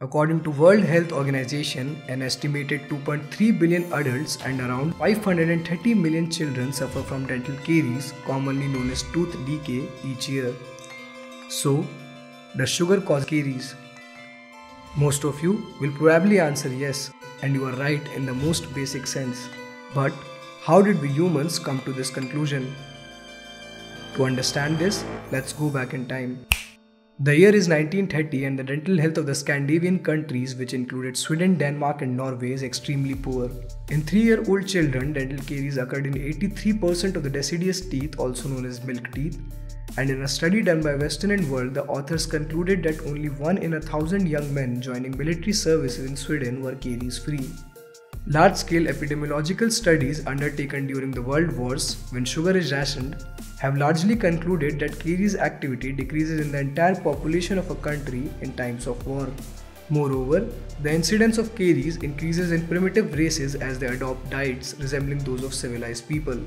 According to World Health Organization, an estimated 2.3 billion adults and around 530 million children suffer from dental caries, commonly known as tooth decay, each year. So, does sugar cause caries? Most of you will probably answer yes, and you are right in the most basic sense. But how did we humans come to this conclusion? To understand this, let's go back in time. The year is 1930 and the dental health of the Scandinavian countries, which included Sweden, Denmark and Norway, is extremely poor. In 3-year-old children, dental caries occurred in 83% of the deciduous teeth, also known as milk teeth. And in a study done by Western World, the authors concluded that only 1 in 1,000 young men joining military services in Sweden were caries-free. Large-scale epidemiological studies undertaken during the World Wars, when sugar is rationed, have largely concluded that caries activity decreases in the entire population of a country in times of war. Moreover, the incidence of caries increases in primitive races as they adopt diets resembling those of civilized people.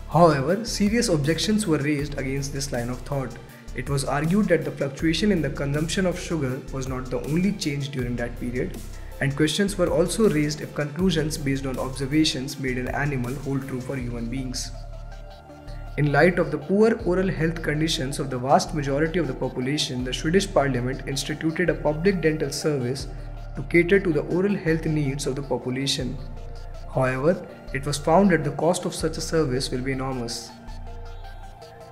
However, serious objections were raised against this line of thought. It was argued that the fluctuation in the consumption of sugar was not the only change during that period, and questions were also raised if conclusions based on observations made in animal hold true for human beings. In light of the poor oral health conditions of the vast majority of the population, the Swedish Parliament instituted a public dental service to cater to the oral health needs of the population. However, it was found that the cost of such a service will be enormous.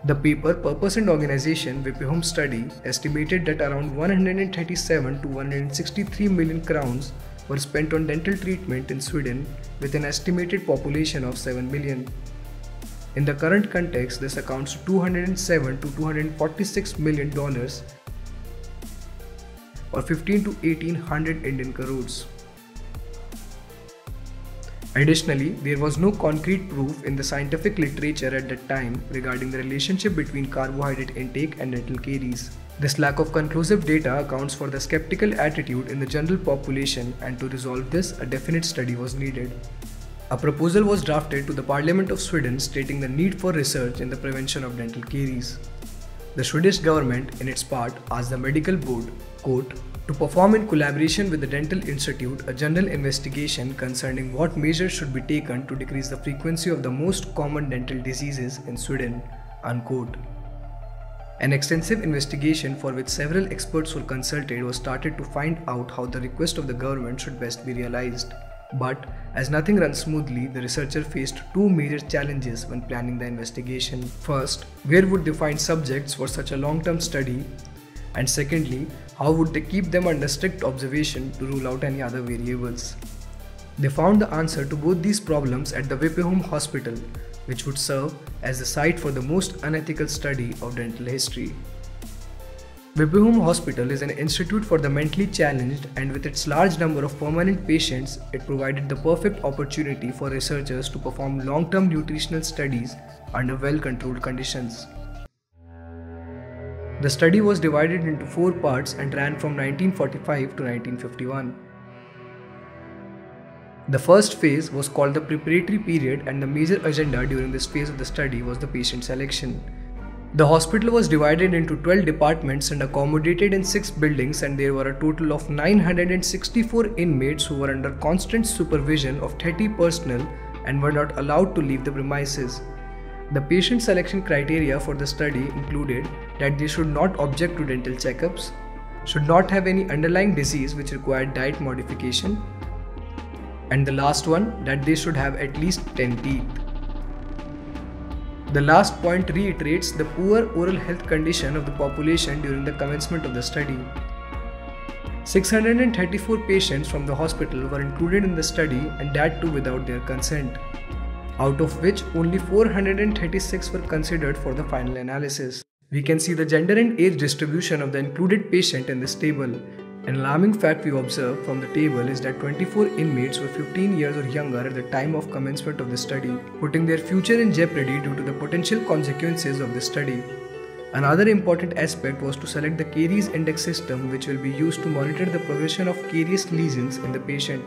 The paper Purpose and Organization Vippeholm study estimated that around 137 to 163 million crowns were spent on dental treatment in Sweden, with an estimated population of 7 million. In the current context, this accounts to $207 to $246 million or 15 to 1800 Indian crores. Additionally, there was no concrete proof in the scientific literature at that time regarding the relationship between carbohydrate intake and dental caries. This lack of conclusive data accounts for the skeptical attitude in the general population, and to resolve this, a definite study was needed. A proposal was drafted to the Parliament of Sweden stating the need for research in the prevention of dental caries. The Swedish government, in its part, asked the medical board, quote, to perform in collaboration with the Dental Institute a general investigation concerning what measures should be taken to decrease the frequency of the most common dental diseases in Sweden, unquote. An extensive investigation for which several experts were consulted was started to find out how the request of the government should best be realized. But, as nothing runs smoothly, the researcher faced two major challenges when planning the investigation. First, where would they find subjects for such a long-term study? And secondly, how would they keep them under strict observation to rule out any other variables? They found the answer to both these problems at the Vippeholm Hospital, which would serve as the site for the most unethical study of dental history. Vippeholm Hospital is an institute for the mentally challenged, and with its large number of permanent patients, it provided the perfect opportunity for researchers to perform long-term nutritional studies under well-controlled conditions. The study was divided into 4 parts and ran from 1945 to 1951. The first phase was called the preparatory period, and the major agenda during this phase of the study was the patient selection. The hospital was divided into 12 departments and accommodated in 6 buildings, and there were a total of 964 inmates who were under constant supervision of 30 personnel and were not allowed to leave the premises. The patient selection criteria for the study included that they should not object to dental checkups, should not have any underlying disease which required diet modification, and the last one, that they should have at least 10 teeth. The last point reiterates the poor oral health condition of the population during the commencement of the study. 634 patients from the hospital were included in the study, and that too without their consent, out of which only 436 were considered for the final analysis. We can see the gender and age distribution of the included patient in this table. An alarming fact we observe from the table is that 24 inmates were 15 years or younger at the time of commencement of the study, putting their future in jeopardy due to the potential consequences of the study. Another important aspect was to select the caries index system, which will be used to monitor the progression of caries lesions in the patient.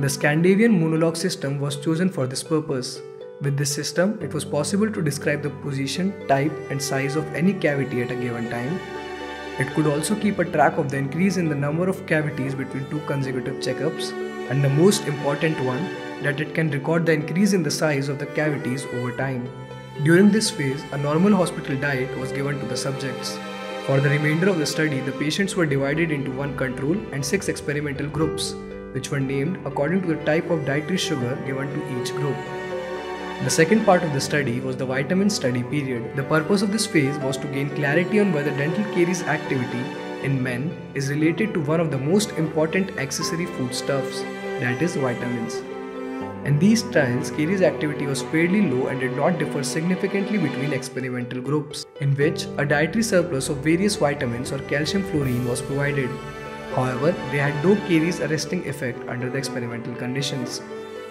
The Scandinavian monologue system was chosen for this purpose. With this system, it was possible to describe the position, type, and size of any cavity at a given time. It could also keep a track of the increase in the number of cavities between 2 consecutive checkups, and the most important one, that it can record the increase in the size of the cavities over time. During this phase, a normal hospital diet was given to the subjects. For the remainder of the study, the patients were divided into 1 control and 6 experimental groups, which were named according to the type of dietary sugar given to each group. The second part of the study was the vitamin study period. The purpose of this phase was to gain clarity on whether dental caries activity in men is related to one of the most important accessory foodstuffs, that is vitamins. In these trials, caries activity was fairly low and did not differ significantly between experimental groups, in which a dietary surplus of various vitamins or calcium fluorine was provided. However, they had no caries arresting effect under the experimental conditions.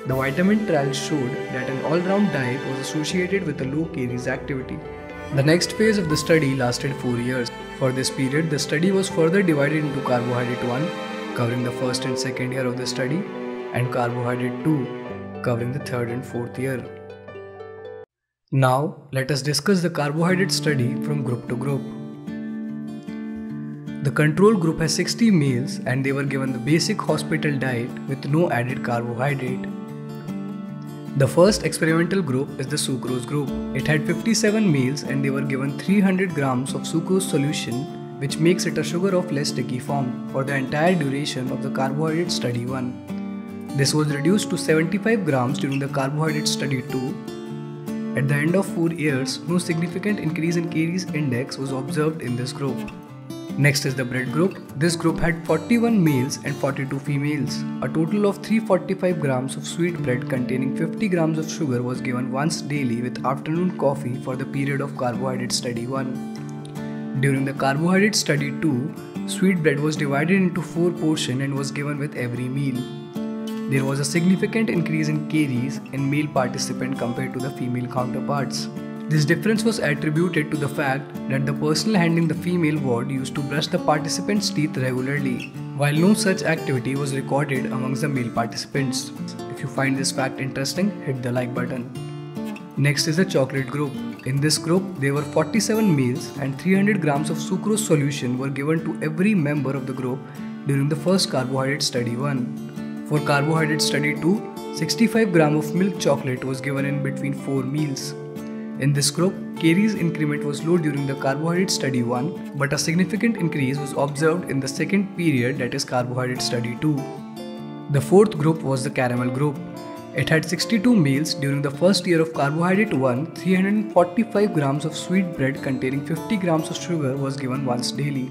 The vitamin trial showed that an all-round diet was associated with a low caries activity. The next phase of the study lasted 4 years. For this period, the study was further divided into Carbohydrate 1, covering the first and second year of the study, and Carbohydrate 2, covering the third and fourth year. Now, let us discuss the carbohydrate study from group to group. The control group has 60 males and they were given the basic hospital diet with no added carbohydrate. The first experimental group is the sucrose group. It had 57 males and they were given 300 grams of sucrose solution, which makes it a sugar of less sticky form, for the entire duration of the carbohydrate study 1. This was reduced to 75 grams during the carbohydrate study 2. At the end of 4 years, no significant increase in caries index was observed in this group. Next is the bread group. This group had 41 males and 42 females. A total of 345 grams of sweet bread containing 50 grams of sugar was given once daily with afternoon coffee for the period of carbohydrate study 1. During the carbohydrate study 2, sweet bread was divided into 4 portions and was given with every meal. There was a significant increase in caries in male participant compared to the female counterparts. This difference was attributed to the fact that the personnel handling the female ward used to brush the participants' teeth regularly, while no such activity was recorded amongst the male participants. If you find this fact interesting, hit the like button. Next is the chocolate group. In this group, there were 47 males and 300 grams of sucrose solution were given to every member of the group during the first carbohydrate study 1. For carbohydrate study 2, 65 grams of milk chocolate was given in between 4 meals. In this group, caries increment was low during the carbohydrate study 1, but a significant increase was observed in the second period, that is carbohydrate study 2. The fourth group was the caramel group. It had 62 males during the first year of carbohydrate 1, 345 grams of sweet bread containing 50 grams of sugar was given once daily.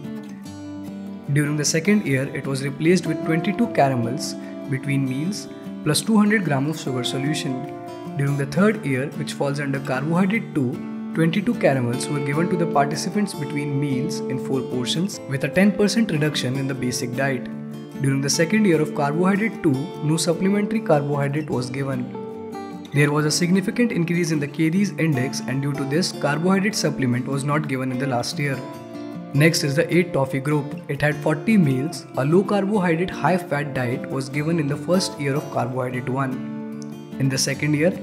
During the second year, it was replaced with 22 caramels between meals plus 200 grams of sugar solution. During the third year, which falls under carbohydrate 2, 22 caramels were given to the participants between meals in 4 portions with a 10% reduction in the basic diet. During the second year of carbohydrate 2, no supplementary carbohydrate was given. There was a significant increase in the caries index and due to this, carbohydrate supplement was not given in the last year. Next is the 8 toffee group. It had 40 meals. A low carbohydrate high fat diet was given in the first year of carbohydrate 1. In the second year,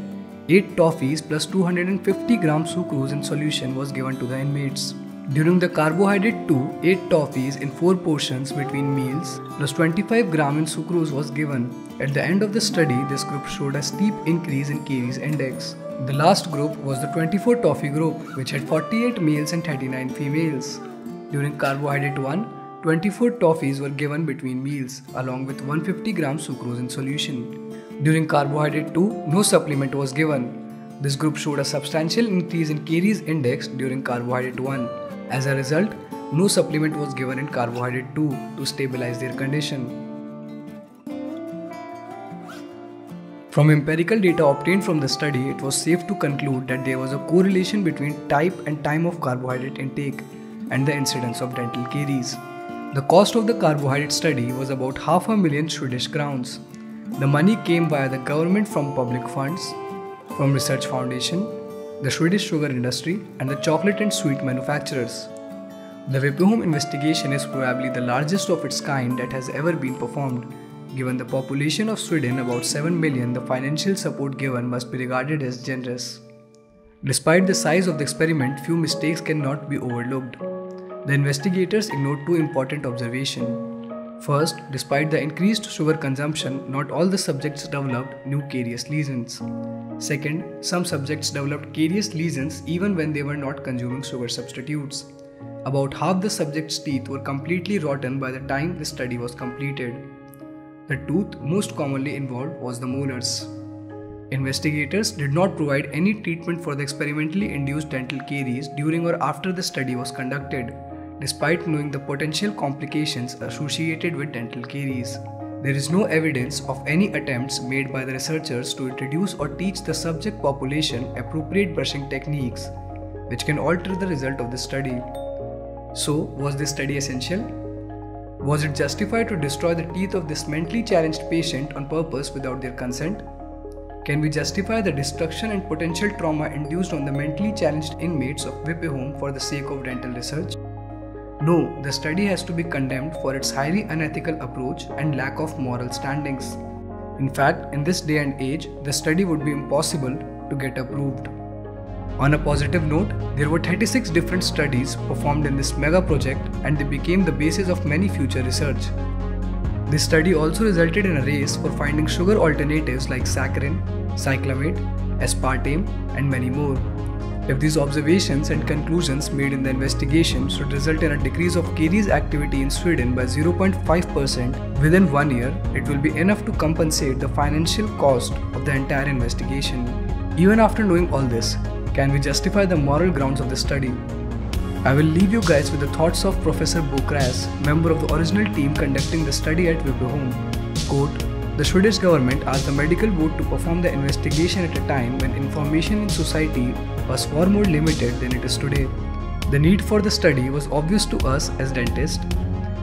8 toffees plus 250 grams sucrose in solution was given to the inmates. During the carbohydrate 2, 8 toffees in 4 portions between meals plus 25 grams in sucrose was given. At the end of the study, this group showed a steep increase in caries index. The last group was the 24 toffee group, which had 48 males and 39 females. During carbohydrate 1, 24 toffees were given between meals along with 150 grams sucrose in solution. During carbohydrate 2, no supplement was given. This group showed a substantial increase in caries index during carbohydrate 1. As a result, no supplement was given in carbohydrate 2 to stabilize their condition. From empirical data obtained from the study, it was safe to conclude that there was a correlation between type and time of carbohydrate intake and the incidence of dental caries. The cost of the carbohydrate study was about $500,000 Swedish crowns. The money came via the government from public funds, from research foundation, the Swedish sugar industry and the chocolate and sweet manufacturers. The Vipeholm investigation is probably the largest of its kind that has ever been performed. Given the population of Sweden, about 7 million, the financial support given must be regarded as generous. Despite the size of the experiment, few mistakes cannot be overlooked. The investigators ignored two important observations. First, despite the increased sugar consumption, not all the subjects developed new caries lesions. Second, some subjects developed caries lesions even when they were not consuming sugar substitutes. About half the subjects' teeth were completely rotten by the time the study was completed. The tooth most commonly involved was the molars. Investigators did not provide any treatment for the experimentally induced dental caries during or after the study was conducted, despite knowing the potential complications associated with dental caries. There is no evidence of any attempts made by the researchers to introduce or teach the subject population appropriate brushing techniques, which can alter the result of the study. So, was this study essential? Was it justified to destroy the teeth of this mentally challenged patient on purpose without their consent? Can we justify the destruction and potential trauma induced on the mentally challenged inmates of Whippy Home for the sake of dental research? No, the study has to be condemned for its highly unethical approach and lack of moral standings. In fact, in this day and age, the study would be impossible to get approved. On a positive note, there were 36 different studies performed in this mega project and they became the basis of many future research. This study also resulted in a race for finding sugar alternatives like saccharin, cyclamate, aspartame, and many more. If these observations and conclusions made in the investigation should result in a decrease of caries activity in Sweden by 0.5% within 1 year, it will be enough to compensate the financial cost of the entire investigation. Even after knowing all this, can we justify the moral grounds of the study? I will leave you guys with the thoughts of Professor Bo Kruse, member of the original team conducting the study at Whippy Home. Quote, "The Swedish government asked the medical board to perform the investigation at a time when information in society was far more limited than it is today. The need for the study was obvious to us as dentists.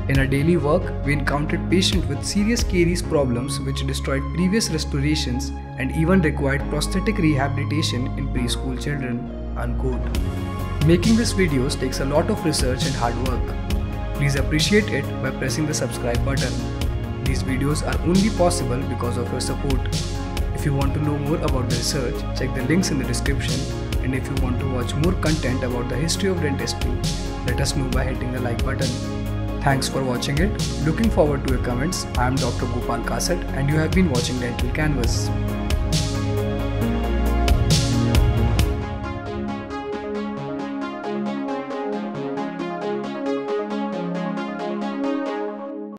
In our daily work, we encountered patients with serious caries problems which destroyed previous restorations and even required prosthetic rehabilitation in preschool children." Unquote. Making these videos takes a lot of research and hard work. Please appreciate it by pressing the subscribe button. These videos are only possible because of your support. If you want to know more about the research, check the links in the description. And if you want to watch more content about the history of dentistry, let us know by hitting the like button. Thanks for watching it. Looking forward to your comments. I am Dr. Gopal Kasat and you have been watching Dental Canvas.